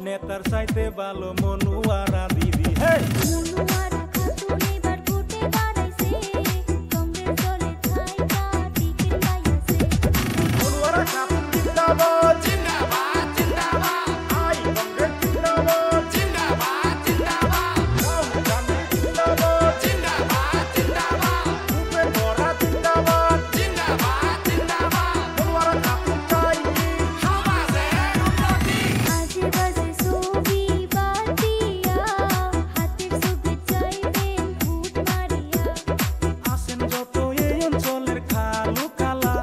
নেতার চাইতে ভালো মনুয়ারা দিদি হে মনুয়ারা খাতুন এবার ভোটে দাঁড়াইছে কংগ্রেস দলে থাইকা টিকিট পাইছে মনুয়ারা খাতুন জিন্দাবাদ জিন্দাবাদ জিন্দাবাদ আই কংগ্রেস জিন্দাবাদ জিন্দাবাদ জিন্দাবাদ রাহুল গান্ধী জিন্দাবাদ জিন্দাবাদ জিন্দাবাদ ভূপেন বরা জিন্দাবাদ জিন্দাবাদ জিন্দাবাদ মনুয়ারা খাতুন চাই সমাজের উন্নতি আজে বাজে ছবি বাদ দিয়া হাতের ছবি চাইবেন ভোট মারিয়া আসেন যত এই অঞ্চলের খালু কালা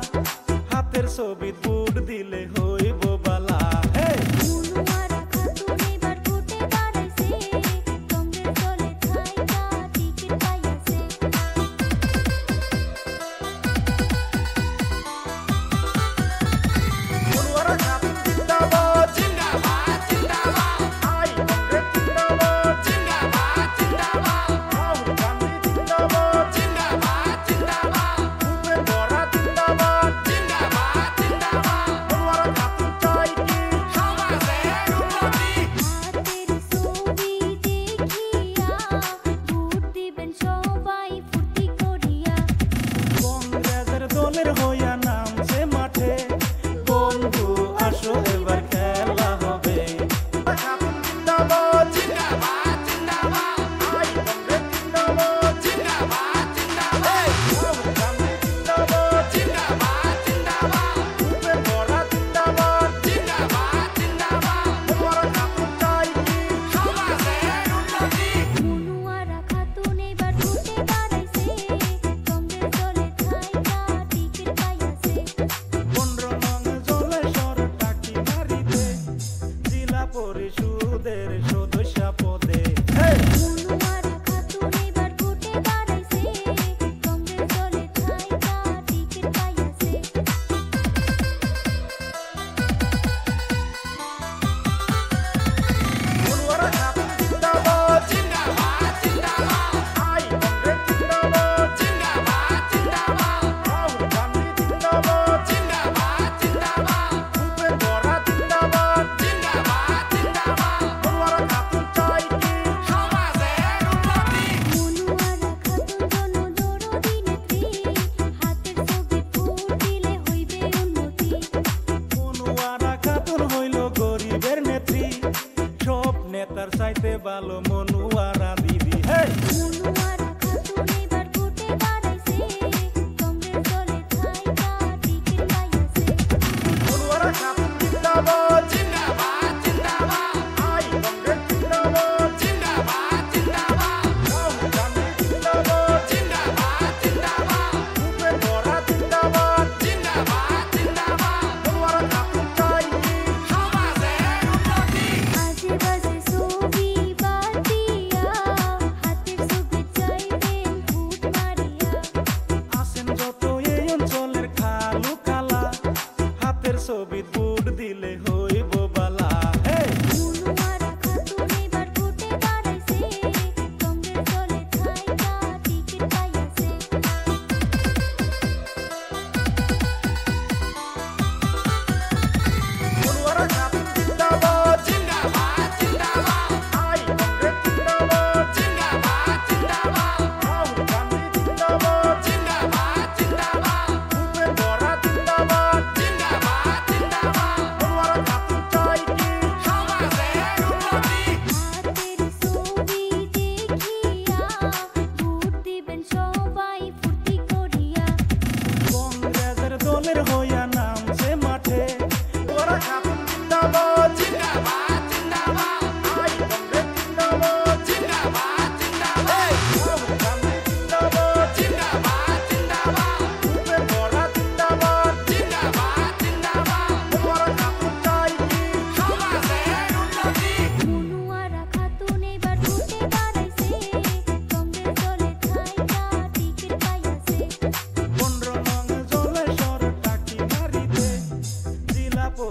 হাতের ছবি ভোট দিলে হইব বালা হে মনুয়ারা খাতুন এবার ভোটে দাঁড়াইছে কংগ্রেস দলে থাইকা টিকিট পাইছে মনুয়ারা খাতুন জিন্দাবাদ জিন্দাবাদ জিন্দাবাদ আই কংগ্রেস জিন্দাবাদ জিন্দাবাদ জিন্দাবাদ রাহুল গান্ধী জিন্দাবাদ জিন্দাবাদ জিন্দাবাদ ভূপেন বরা জিন্দাবাদ জিন্দাবাদ জিন্দাবাদ মনুয়ারা খাতুন চাই কি সমাজের উন্নতি হাতের ছবি দেখিয়া ভোট দিবেন সবাই ফুর্তি করিয়া কংগ্রেসের দলের হইয়া নামছে মাঠে বন্ধু আসো এবার খেলা হবে খাতুন জিন্দাবাদ জিন্দাবাদ জিন্দাবাদ আই কংগ্রেস জিন্দাবাদ জিন্দাবাদ জিন্দাবাদ রাহুল গান্ধী জিন্দাবাদ জিন্দাবাদ জিন্দাবাদ ভূপেন বরা জিন্দাবাদ জিন্দাবাদ জিন্দাবাদ মনুয়ারা খাতুন চাই কি সমাজের উন্নতি মনুয়ারা খাতুন এবার ভোটে দাঁড়াইছে কংগ্রেস দলে থাইকা টিকিট পাইছে 15 নং জলেশ্বর টাকি মারিতে জেলা পরিষদের সদস্য পদে মনুয়ারা খাতুন এবার ভোটে দাঁড়াইছে কংগ্রেস দলে থাইকা টিকিট পাইছে মনুয়ারা খাতুন জিন্দাবাদ জিন্দাবাদ জিন্দাবাদ আই কংগ্রেস জিন্দাবাদ জিন্দাবাদ জিন্দাবাদ রাহুল গান্ধী জিন্দাবাদ জিন্দাবাদ জিন্দাবাদ ভূপেন বরা জিন্দাবাদ জিন্দাবাদ জিন্দাবাদ মনুয়ারা খাতুন চাই কি সমাজের উন্নতি মনুয়ারা খাতুন জনদরদি নেত্রী হাতের ছবি ফুল দিলে হইবে উন্নতি মনুয়ারা খাতুন হইল গরিবের নেত্রী সব নেতার চাইতে ভালো মনুয়ারা দিদি হে মনুয়ারা খাতুন এবার ভোটে দাঁড়াইছে কংগ্রেস দলে থাইকা টিকিট পাইছে মনুয়ারা খাতুন জিন্দাবাদ জিন্দাবাদ জিন্দাবাদ আই কংগ্রেস জিন্দাবাদ জিন্দাবাদ জিন্দাবাদ রাহুল গান্ধী জিন্দাবাদ জিন্দাবাদ জিন্দাবাদ ভূপেন বরা জিন্দাবাদ জিন্দাবাদ জিন্দাবাদ মনুয়ারা খাতুন চাই কি সমাজের উন্নতি আজে বাজে ছবি বাদ দিয়া হাতের ছবি চাইবেন ভোট মারিয়া আসেন যত এই অঞ্চলের খালু কালা হাতের ছবি ভোট দিলে হইব বালা হে মনুয়ারা খাতুন এবার ভোটে দাঁড়াইছে কংগ্রেস দলে থাইকা টিকিট পাইছে মনুয়ারা খাতুন জিন্দাবাদ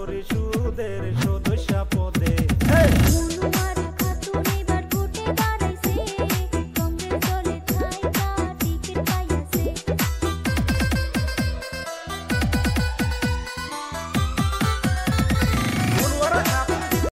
পরিষদের সদস্য পদে। মনুয়ারা